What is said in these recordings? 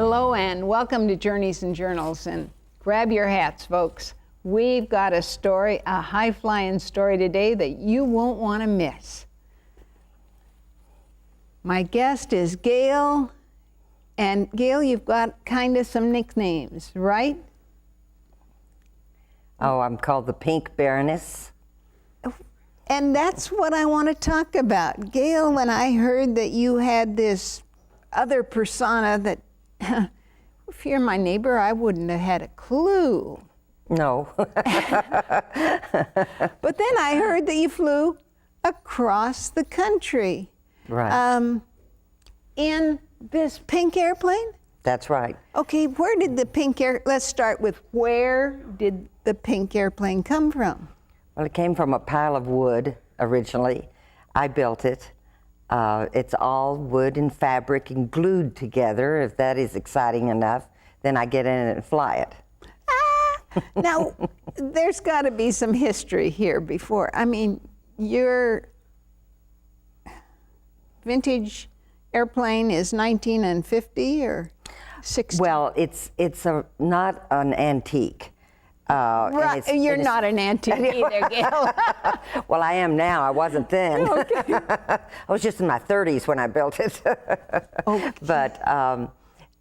Hello and welcome to Journeys and Journals, and grab your hats, folks. We've got a story, a high-flying story today that you won't want to miss. My guest is Gail, and Gail, you've got kind of some nicknames, right? Oh, I'm called the Pink Baroness. And that's what I want to talk about. Gail, when I heard that you had this other persona that, if you're my neighbor, I wouldn't have had a clue. No. But then I heard that you flew across the country. Right. In this pink airplane? That's right. Okay, where did the pink let's start with where did the pink airplane come from? Well, it came from a pile of wood originally. I built it. It's all wood and fabric and glued together. If that is exciting enough, then I get in it and fly it. Now, there's got to be some history here before. I mean, your vintage airplane is 1950 or 60? Well, it's not an antique. Right. You're not an antique either, Gail. Well, I am now. I wasn't then. Okay. I was just in my 30s when I built it. Okay. But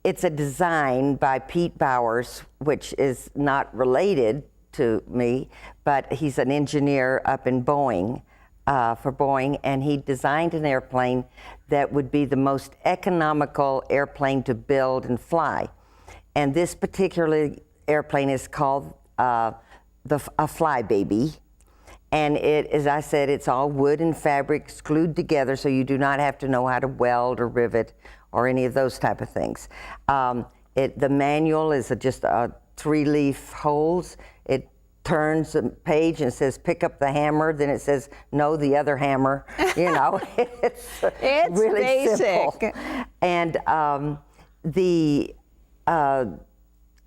it's a design by Pete Bowers, which is not related to me, but he's an engineer up in Boeing, for Boeing, and he designed an airplane that would be the most economical airplane to build and fly. And this particular airplane is called a Flybaby, and it, as I said, it's all wood and fabric glued together, so you do not have to know how to weld or rivet or any of those type of things. The manual is just 3-leaf holes. It turns a page and says, pick up the hammer. Then it says, no, the other hammer. You know, it's really basic. Simple. And the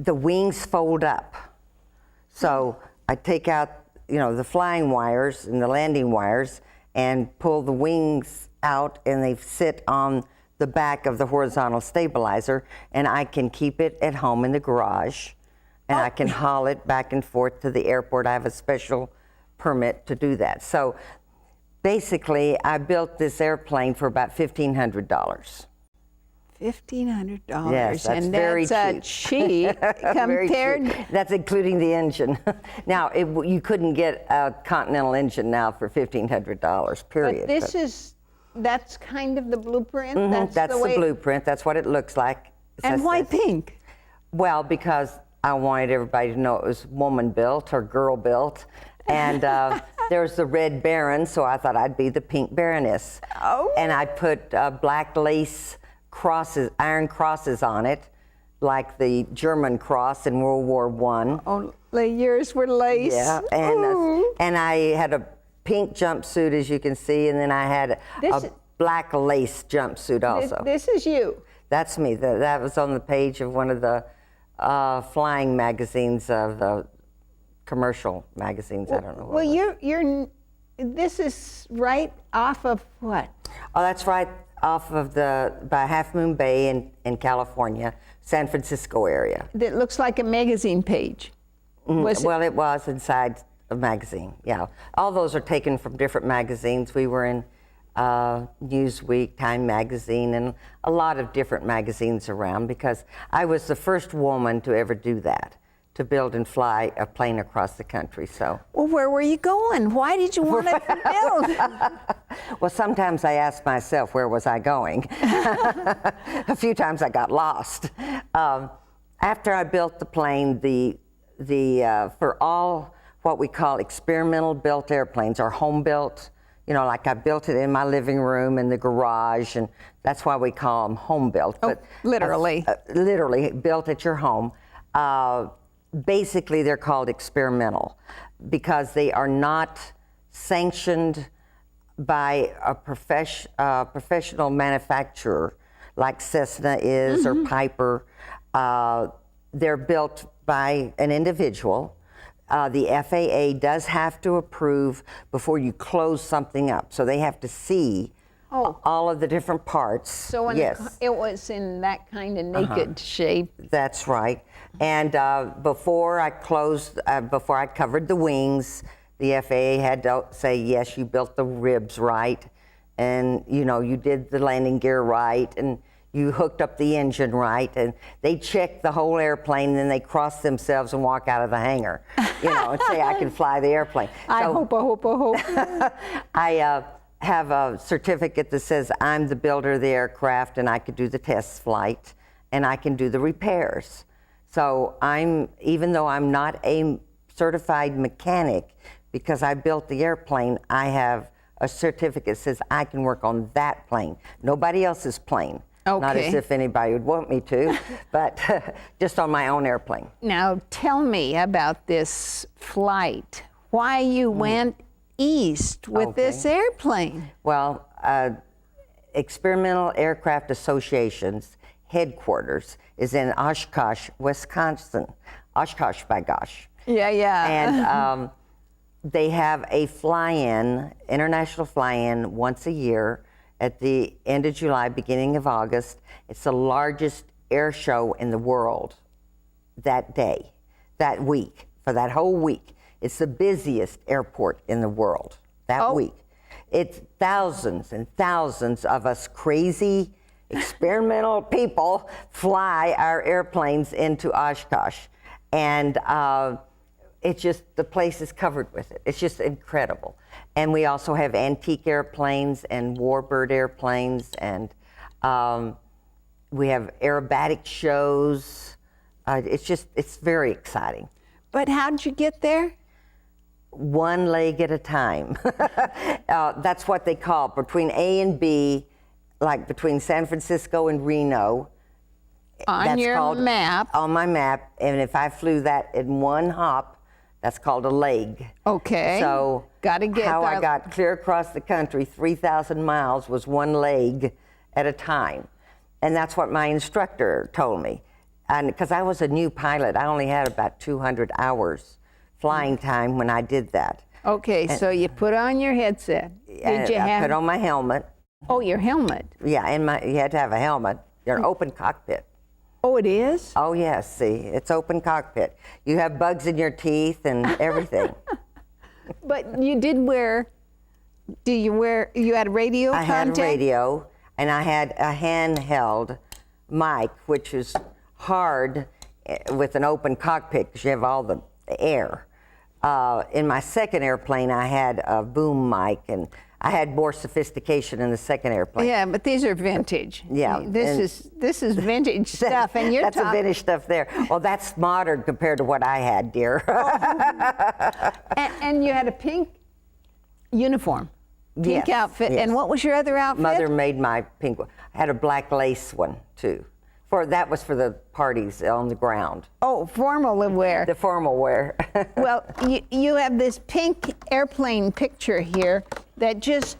wings fold up. So I take out, the flying wires and the landing wires and pull the wings out, and they sit on the back of the horizontal stabilizer, and I can keep it at home in the garage, and I can haul it back and forth to the airport. I have a special permit to do that. So basically, I built this airplane for about $1,500. $1,500. Yes, that's and very that's cheap. compared. Very cheap. That's including the engine. Now, you couldn't get a Continental engine now for $1,500. Period. But that's kind of the blueprint. Mm-hmm. That's the blueprint. That's what it looks like. And why pink? Well, because I wanted everybody to know it was woman built or girl built. And there's the red Baron, so I thought I'd be the Pink Baroness. Oh. And I put black lace crosses, iron crosses on it, like the German cross in World War I. Oh, yours were lace. Yeah, and I had a pink jumpsuit, as you can see, and then I had a black lace jumpsuit also. This is you. That's me. That was on the page of one of the flying magazines, of the commercial magazines. I don't know. Well, this is right off of what? Oh, that's right off of by Half Moon Bay in California, San Francisco area. That looks like a magazine page. Well, it was inside a magazine, yeah. All those are taken from different magazines. We were in Newsweek, Time Magazine, and a lot of different magazines around, because I was the first woman to ever do that, to build and fly a plane across the country. So. Well, where were you going? Why did you want to build? Well, sometimes I ask myself, where was I going? A few times I got lost. After I built the plane, for all what we call experimental built airplanes, or home built, like I built it in my living room, in the garage, and that's why we call them home built. Oh, literally. Literally built at your home. Basically, they're called experimental because they are not sanctioned by a professional manufacturer like Cessna is, or Piper. They're built by an individual. The FAA does have to approve before you close something up. So they have to see Oh. all of the different parts. So yes. it was in that kind of naked shape. That's right. And before I covered the wings, the FAA had to say, yes, you built the ribs right, and you did the landing gear right, and you hooked up the engine right, and they check the whole airplane, and then they cross themselves and walk out of the hangar, and say, I can fly the airplane. I hope. I have a certificate that says I'm the builder of the aircraft, and I could do the test flight, and I can do the repairs. So even though I'm not a certified mechanic, because I built the airplane, I have a certificate that says I can work on that plane, nobody else's plane. Okay. Not as if anybody would want me to, but just on my own airplane. Now tell me about this flight. Why you went east with this airplane? Well, Experimental Aircraft Association's headquarters is in Oshkosh, Wisconsin. Oshkosh, by gosh. Yeah, yeah. And they have a fly-in, international fly-in, once a year at the end of July, beginning of August. It's the largest air show in the world that day, that week, for that whole week. It's the busiest airport in the world that week. It's thousands and thousands of us crazy experimental people fly our airplanes into Oshkosh. And it's just, the place is covered with it. It's just incredible. And we also have antique airplanes and warbird airplanes, and we have aerobatic shows. It's very exciting. But how'd you get there? One leg at a time. That's what they call between A and B, like between San Francisco and Reno. On your map. On my map, and if I flew that in one hop, that's called a leg. Okay. So Gotta get how that. I got clear across the country, 3,000 miles, was one leg at a time. And that's what my instructor told me. And because I was a new pilot, I only had about 200 hours flying time when I did that. Okay, so you put on your headset. Did you I put on my helmet. Oh, your helmet. Yeah, and you had to have a helmet. You're an open cockpit. Oh, it is? Oh, yes, see, it's open cockpit. You have bugs in your teeth and everything. But you did wear, you had radio I contact? had radio, and I had a handheld mic, which is hard with an open cockpit because you have all the air. In my second airplane, I had a boom mic, and I had more sophistication in the second airplane. Yeah, but these are vintage. Yeah, This is vintage stuff, and you're that's the vintage stuff there. Well, that's modern compared to what I had, dear. and you had a pink uniform, pink Yes, outfit. yes. And what was your other outfit? Mother made my pink one. I had a black lace one too. That was for the parties on the ground. Oh, formal wear. The formal wear. Well, you have this pink airplane picture here that just,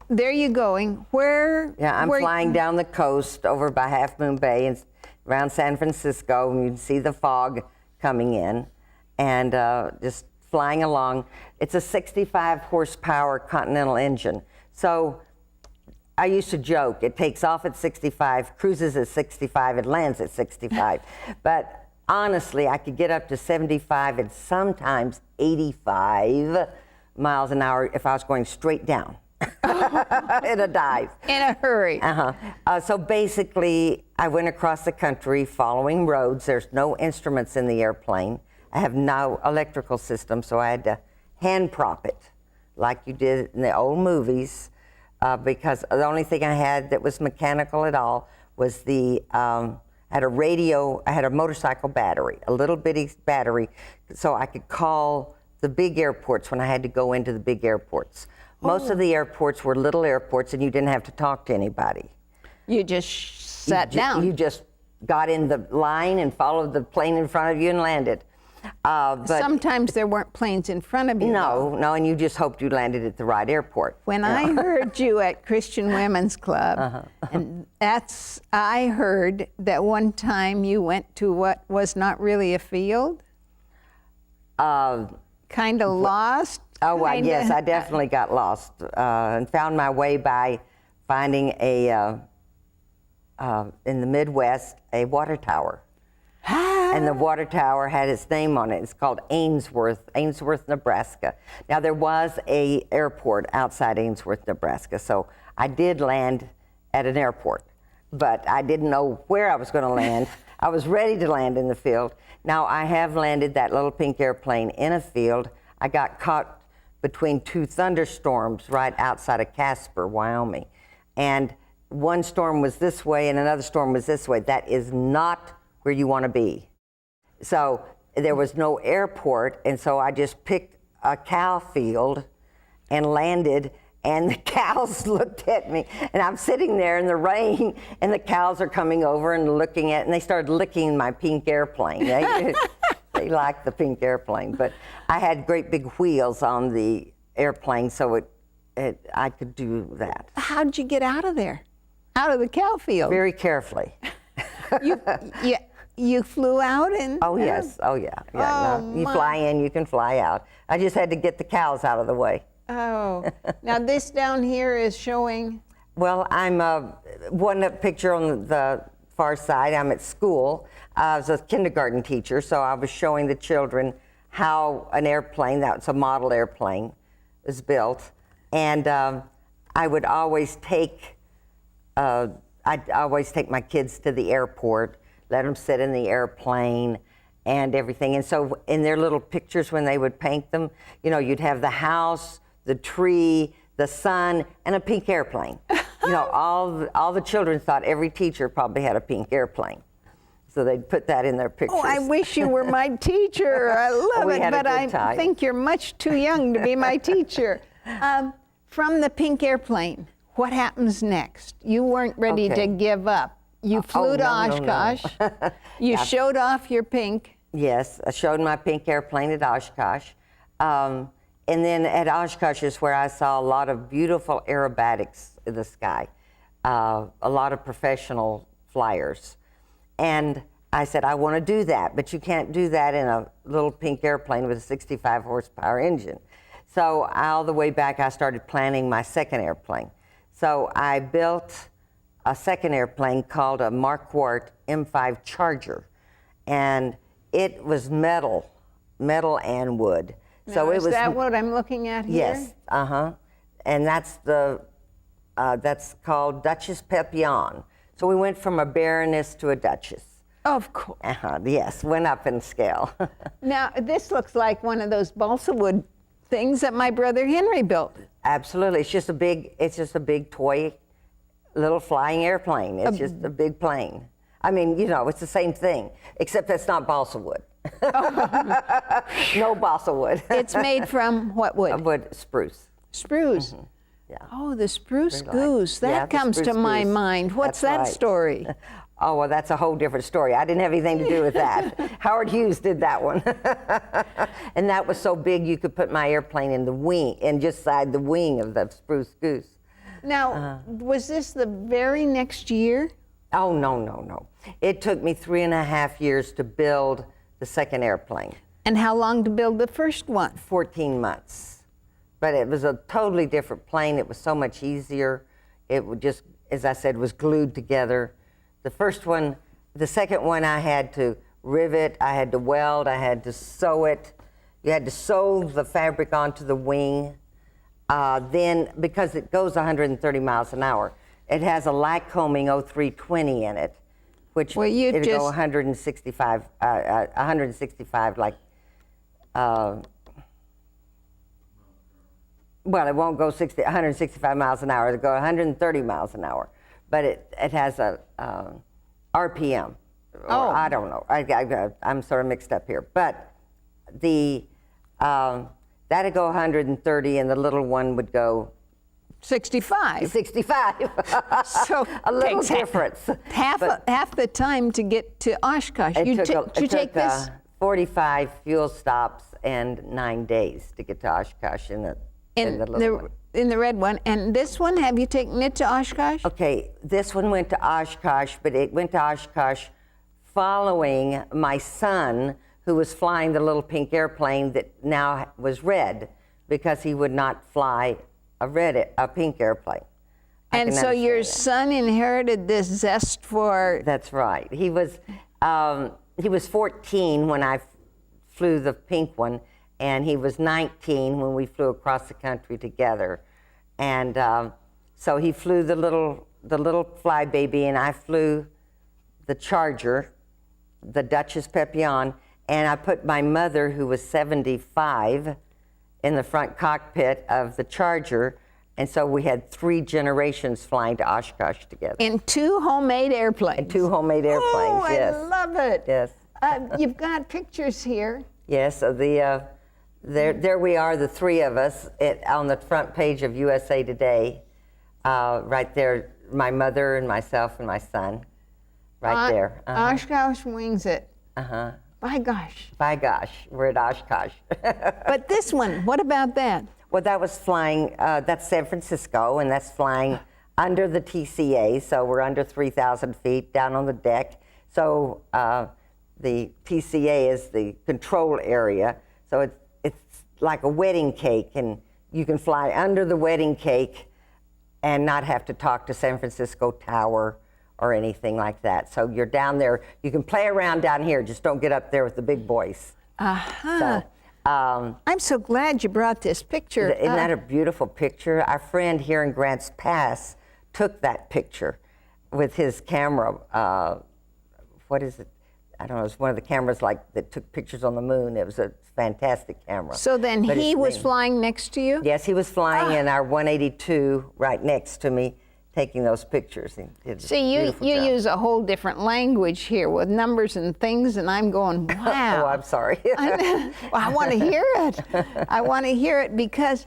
there you going. Where? Yeah, I'm flying down the coast over by Half Moon Bay and around San Francisco, and you can see the fog coming in, and just flying along. It's a 65 horsepower Continental engine. So I used to joke, it takes off at 65, cruises at 65, it lands at 65. But honestly, I could get up to 75 and sometimes 85 miles an hour if I was going straight down in a dive. In a hurry. So basically, I went across the country following roads. There's no instruments in the airplane. I have no electrical system, so I had to hand prop it like you did in the old movies. Because the only thing I had that was mechanical at all was I had a radio, I had a motorcycle battery, a little bitty battery, so I could call the big airports when I had to go into the big airports. Most of the airports were little airports, and you didn't have to talk to anybody. You just sat down. You just got in the line and followed the plane in front of you and landed. But sometimes there weren't planes in front of you. No, and you just hoped you landed at the right airport. When I heard you at Christian Women's Club, and I heard that one time you went to what was not really a field. Kind of lost. Oh, well, Kinda. yes, I definitely got lost and found my way by finding in the Midwest, a water tower. And the water tower had its name on it. It's called Ainsworth, Nebraska. Now, there was an airport outside Ainsworth, Nebraska, so I did land at an airport, but I didn't know where I was going to land. I was ready to land in the field. Now, I have landed that little pink airplane in a field. I got caught between two thunderstorms right outside of Casper, Wyoming. And one storm was this way and another storm was this way. That is not where you want to be. So there was no airport, and so I just picked a cow field and landed, and the cows looked at me, and I'm sitting there in the rain, and the cows are coming over and looking at, and they started licking my pink airplane. They liked the pink airplane, but I had great big wheels on the airplane, so I could do that. How'd you get out of there? Out of the cow field? Very carefully. You flew out and... Oh, yes. Oh, yeah. Yeah. Oh, no. You fly in, you can fly out. I just had to get the cows out of the way. Oh. Now, this down here is showing... Well, I'm one picture on the far side. I'm at school. I was a kindergarten teacher, so I was showing the children how an airplane, that's a model airplane, is built. And I would always take... I'd always take my kids to the airport, let them sit in the airplane and everything. And so in their little pictures when they would paint them, you know, you'd have the house, the tree, the sun, and a pink airplane. You know, all the children thought every teacher probably had a pink airplane. So they'd put that in their pictures. Oh, I wish you were my teacher. I love it, but I think you're much too young to be my teacher. From the pink airplane, what happens next? You weren't ready to give up. You flew to Oshkosh. No. You showed off your pink. Yes, I showed my pink airplane at Oshkosh. And then at Oshkosh is where I saw a lot of beautiful aerobatics in the sky, a lot of professional flyers. And I said, I want to do that, but you can't do that in a little pink airplane with a 65 horsepower engine. So all the way back, I started planning my second airplane. So I built a second airplane called a Marquardt M5 Charger, and it was metal and wood. Now, so it was. Is that what I'm looking at here? Yes, and that's called Duchess Papillon. So we went from a Baroness to a Duchess. Of course. Yes, went up in scale. Now, this looks like one of those balsa wood things that my brother Henry built. Absolutely, it's just a big toy, little flying airplane. It's just a big plane. I mean, you know, it's the same thing, except that's not balsa wood. No balsa wood. It's made from what wood? Wood, spruce. Spruce. Mm-hmm. Yeah. Oh, the spruce goose. That comes to my mind. What's that story? Oh, well, that's a whole different story. I didn't have anything to do with that. Howard Hughes did that one. And that was so big you could put my airplane in the wing, and just side the wing of the spruce goose. Now, was this the very next year? Oh, no. It took me 3.5 years to build the second airplane. And how long to build the first one? 14 months. But it was a totally different plane. It was so much easier. It would just, as I said, was glued together. The second one I had to rivet, I had to weld, I had to sew it. You had to sew the fabric onto the wing. Then, because it goes 130 miles an hour, it has a Lycoming 0320 in it, which it'll go 165, like, well, it won't go 165 miles an hour. It'll go 130 miles an hour. But it has a RPM. Or I don't know. I'm sort of mixed up here. But that'd go 130, and the little one would go 65. 65. So a little difference. Half the time to get to Oshkosh. It You take this 45 fuel stops and 9 days to get to Oshkosh in the little one. In the red one. And this one, have you taken it to Oshkosh? Okay, this one went to Oshkosh, but it went to Oshkosh following my son, who was flying the little pink airplane that now was red, because he would not fly a pink airplane. And so your son inherited this zest for... That's right. He was 14 when I flew the pink one, and he was 19 when we flew across the country together. And so he flew the little flybaby, and I flew the Charger, the Duchess Papillon, and I put my mother, who was 75, in the front cockpit of the Charger, and so we had 3 generations flying to Oshkosh together. In 2 homemade airplanes. In 2 homemade airplanes, oh, yes. I love it. Yes. You've got pictures here. Yes, so there we are, the 3 of us, on the front page of USA Today. Right there, my mother and myself and my son, right there. Oshkosh wings it. Uh-huh. By gosh. By gosh, we're at Oshkosh. But this one, what about that? Well, that was flying, that's San Francisco, and that's flying under the TCA, so we're under 3,000 feet down on the deck. So the TCA is the control area, so it's like a wedding cake, and you can fly under the wedding cake and not have to talk to San Francisco Tower or anything like that. So you're down there, you can play around down here, just don't get up there with the big boys. Uh-huh. So, I'm so glad you brought this picture. Isn't that a beautiful picture? Our friend here in Grants Pass took that picture with his camera. What is it? I don't know, it's one of the cameras that took pictures on the moon. It was a fantastic camera. So then he was flying next to you? Yes, he was flying in our 182 right next to me, taking those pictures. See, you use a whole different language here with numbers and things, and I'm going, wow. Oh, I'm sorry. Well, I want to hear it. I want to hear it because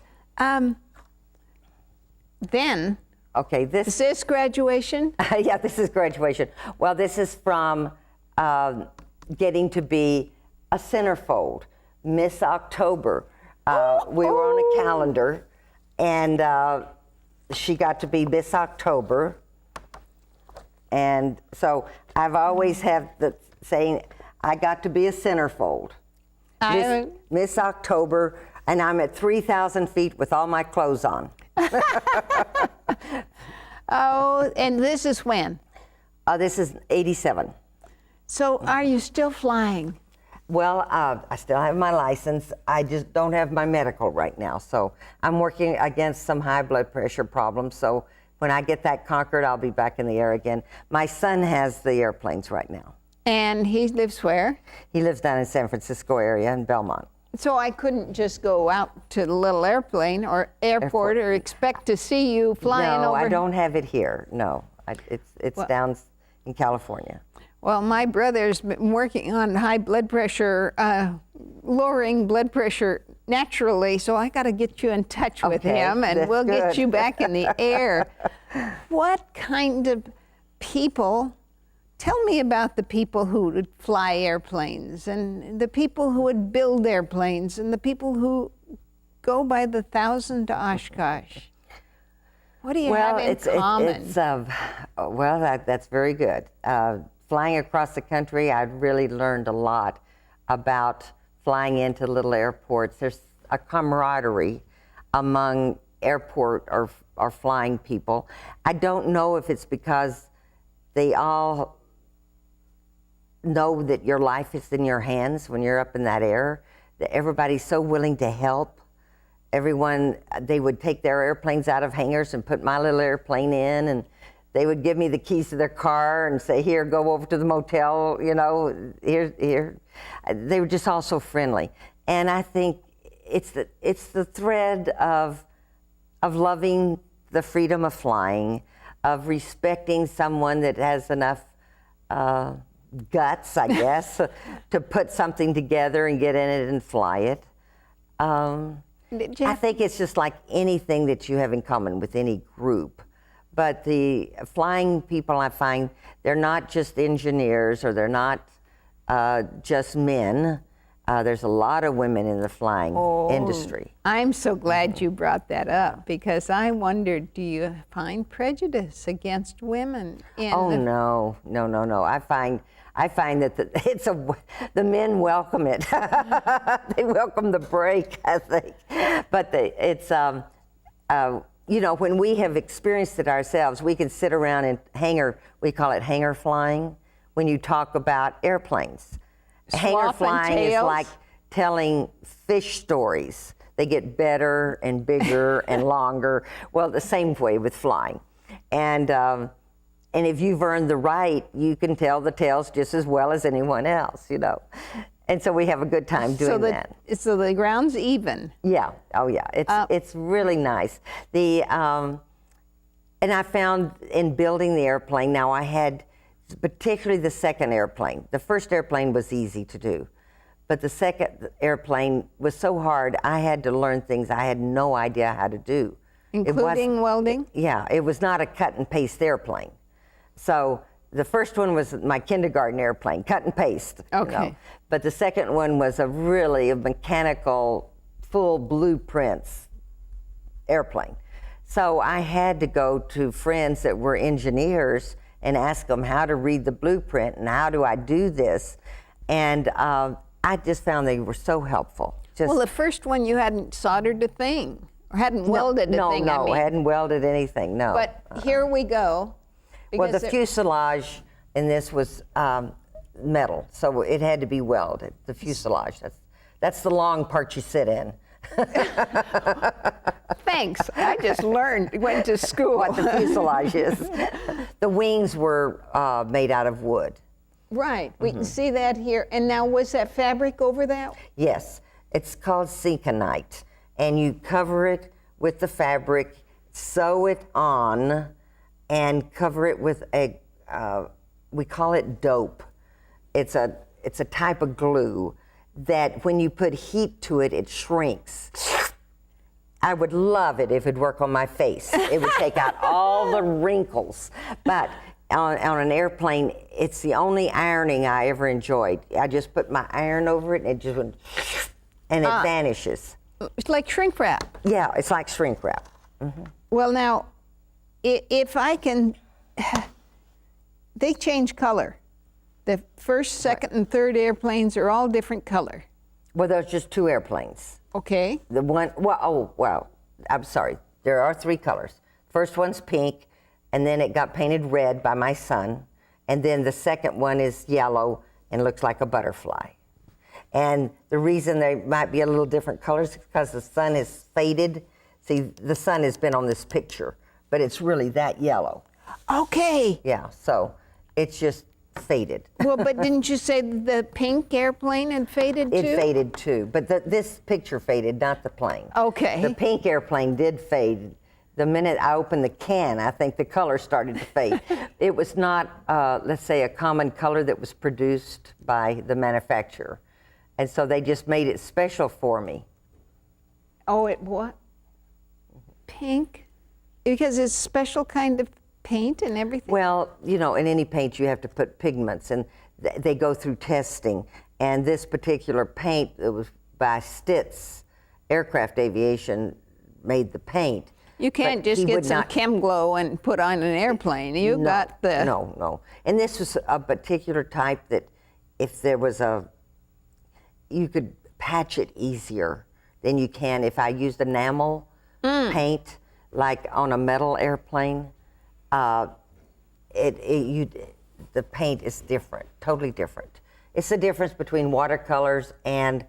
then, okay, is this graduation? Yeah, this is graduation. Well, this is from getting to be a centerfold, Miss October. We were on a calendar, and she got to be Miss October. And so I've always had the saying, I got to be a centerfold. Miss October, and I'm at 3,000 feet with all my clothes on. Oh, and this is when? This is 87. So are you still flying? Well, I still have my license. I just don't have my medical right now. So I'm working against some high blood pressure problems. So when I get that conquered, I'll be back in the air again. My son has the airplanes right now. And he lives where? He lives down in San Francisco area in Belmont. So I couldn't just go out to the little airplane or airport or expect to see you flying over. No, I don't have it here. No, it's down in California. Well, my brother's been working on high blood pressure, lowering blood pressure naturally, so I got to get you in touch with him, and we'll get you back in the air. What kind of people, tell me about the people who would fly airplanes, and the people who would build airplanes, and the people who go by the 1,000 to Oshkosh. What do you have in common? Well, that's very good. Flying across the country, I really learned a lot about flying into little airports. There's a camaraderie among airport or flying people. I don't know if it's because they all know that your life is in your hands when you're up in that air, that everybody's so willing to help. Everyone, they would take their airplanes out of hangars and put my little airplane in, and they would give me the keys to their car and say, here, go over to the motel, you know, here. They were just all so friendly. And I think it's the thread of loving the freedom of flying, of respecting someone that has enough guts, I guess, to put something together and get in it and fly it. I think it's just like anything that you have in common with any group. But the flying people, I find, they're not just engineers, or they're not just men. There's a lot of women in the flying industry. I'm so glad you brought that up, because I wondered, do you find prejudice against women? No. I I find that the men welcome it. They welcome the break, I think. But you know, when we have experienced it ourselves, we can sit around and we call it hanger flying, when you talk about airplanes. Hanger flying is like telling fish stories. They get better and bigger and longer. Well, the same way with flying. And if you've earned the right, you can tell the tales just as well as anyone else, you know. And so we have a good time doing that. So the ground's even. Yeah. Oh, yeah. It's really nice. And I found in building the airplane, now I had particularly the second airplane. The first airplane was easy to do, but the second airplane was so hard. I had to learn things I had no idea how to do. Including welding? Yeah. It was not a cut and paste airplane. So the first one was my kindergarten airplane, cut and paste. Okay. You know? But the second one was a mechanical, full blueprints airplane. So I had to go to friends that were engineers and ask them how to read the blueprint and how do I do this. And I just found they were so helpful. Well, the first one you hadn't soldered a thing, or hadn't welded a thing. No, I hadn't welded anything, no. But here we go. Well, the fuselage in this was metal, so it had to be welded, the fuselage. That's the long part you sit in. Thanks. I just went to school. What the fuselage is. The wings were made out of wood. Right. We can see that here. And now, was that fabric over that? Yes. It's called Sinconite. And you cover it with the fabric, sew it on, and cover it with we call it dope. It's a type of glue that when you put heat to it, it shrinks. I would love it if it'd work on my face. It would take out all the wrinkles. But on an airplane, it's the only ironing I ever enjoyed. I just put my iron over it and it just went, and it vanishes. It's like shrink wrap. Yeah, it's like shrink wrap. Mm-hmm. Well, now, if I can, they change color. The first, second, and third airplanes are all different color. Well, there's just two airplanes. Okay. The one, I'm sorry. There are three colors. First one's pink, and then it got painted red by my son. And then the second one is yellow and looks like a butterfly. And the reason they might be a little different colors is because the sun is faded. See, the sun has been on this picture, but it's really that yellow. Okay. Yeah, so it's just faded. Well, but didn't you say the pink airplane had faded too? It faded too, but this picture faded, not the plane. Okay. The pink airplane did fade. The minute I opened the can, I think the color started to fade. It was not, let's say, a common color that was produced by the manufacturer. And so they just made it special for me. Oh, it what? Pink? Because it's special kind of paint and everything? Well, you know, in any paint you have to put pigments, and they go through testing. And this particular paint, it was by Stitz Aircraft Aviation, made the paint. You can't just get some Chem Glow and put on an airplane. You got the... No. And this was a particular type that if there was you could patch it easier than you can if I used enamel paint, like on a metal airplane. The paint is different, totally different. It's the difference between watercolors and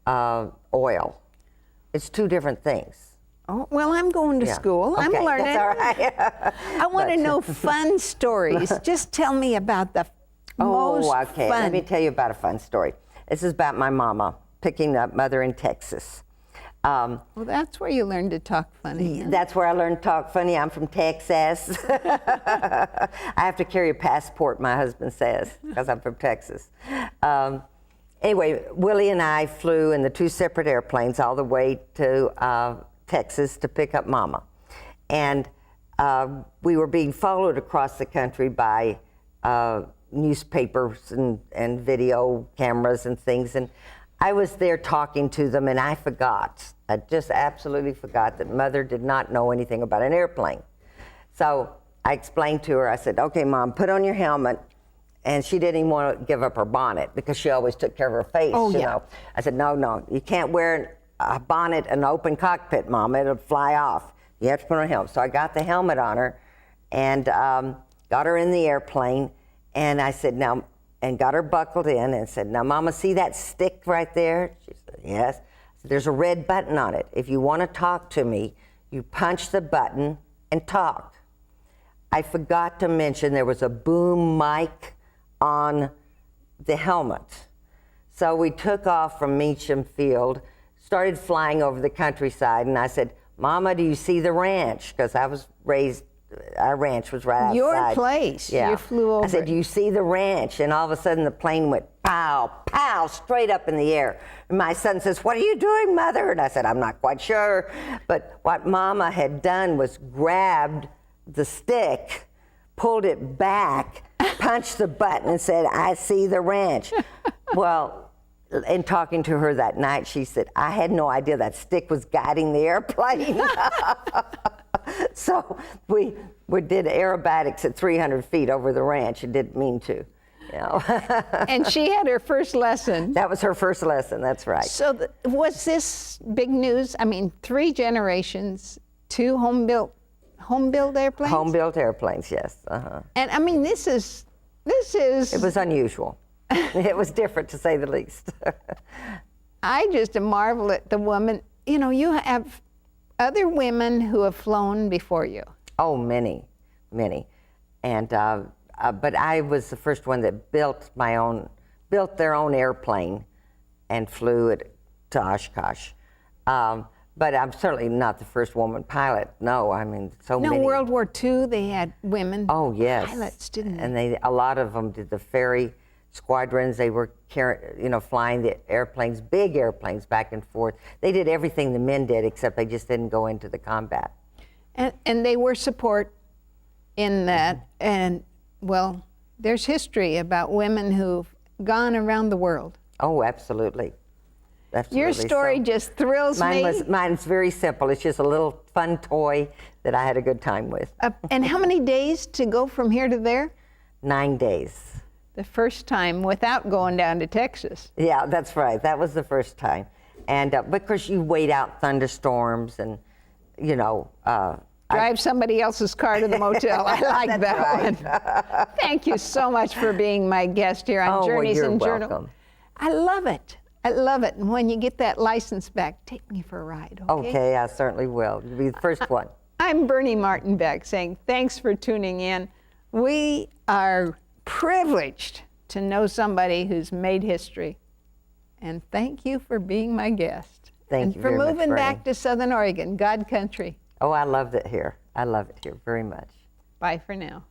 oil. It's two different things. Oh, well, I'm going to school. Okay, I'm learning. That's all right. I want to know fun stories. Just tell me about the most okay. fun. Let me tell you about a fun story. This is about my mama picking up mother in Texas. Well, that's where you learn to talk funny. Huh? That's where I learned to talk funny. I'm from Texas. I have to carry a passport, my husband says, because I'm from Texas. Anyway, Willie and I flew in the two separate airplanes all the way to Texas to pick up Mama. And we were being followed across the country by newspapers and video cameras and things. And I was there talking to them, and I just absolutely forgot that Mother did not know anything about an airplane. So I explained to her, I said, okay, Mom, put on your helmet, And she didn't even want to give up her bonnet because she always took care of her face, Oh, you yeah. know. I said, no, you can't wear a bonnet in an open cockpit, Mama. It'll fly off. You have to put on a helmet. So I got the helmet on her and got her in the airplane. And I said, now, and got her buckled in and said, now, Mama, see that stick right there? She said, yes. I said, there's a red button on it. If you want to talk to me, you punch the button and talk. I forgot to mention there was a boom mic on the helmet. So we took off from Meacham Field, started flying over the countryside, and I said, Mama, do you see the ranch? Because I was raised, our ranch was right outside. Your place. Yeah. You flew over. I said, do you see the ranch? And all of a sudden the plane went pow, pow, straight up in the air. And my son says, what are you doing, Mother? And I said, I'm not quite sure. But what Mama had done was grabbed the stick, pulled it back, punched the button and said, I see the ranch. Well, in talking to her that night, she said, I had no idea that stick was guiding the airplane. So we did aerobatics at 300 feet over the ranch and didn't mean to. You know. And she had her first lesson. That was her first lesson, that's right. So was this big news? I mean, 3 generations, 2 home-built airplanes? Home-built airplanes, yes. And I mean, this is. It was unusual. It was different, to say the least. I just marvel at the woman. You know, you have other women who have flown before you. Oh, many. And but I was the first one that built their own airplane and flew it to Oshkosh. But I'm certainly not the first woman pilot. No, I mean, so many. No, World War II, they had women pilots, didn't they? And a lot of them did the ferry squadrons. They were flying the airplanes, big airplanes, back and forth. They did everything the men did, except they just didn't go into the combat. And they were support in that. And, well, there's history about women who've gone around the world. Oh, absolutely. Your story just thrills me. Mine's very simple. It's just a little fun toy that I had a good time with. And how many days to go from here to there? 9 days. The first time without going down to Texas. Yeah, that's right. That was the first time. And because you wait out thunderstorms and, drive somebody else's car to the motel. I like that one. Thank you so much for being my guest here on Journeys you're and Journal. welcome. I love it. I love it. And when you get that license back, take me for a ride, okay? Okay, I certainly will. You'll be the first one. I'm Bernie Martin Beck saying thanks for tuning in. We are privileged to know somebody who's made history. And thank you for being my guest. Thank you very And much, for moving Bernie. back to Southern Oregon, God country. Oh, I loved it here. I love it here very much. Bye for now.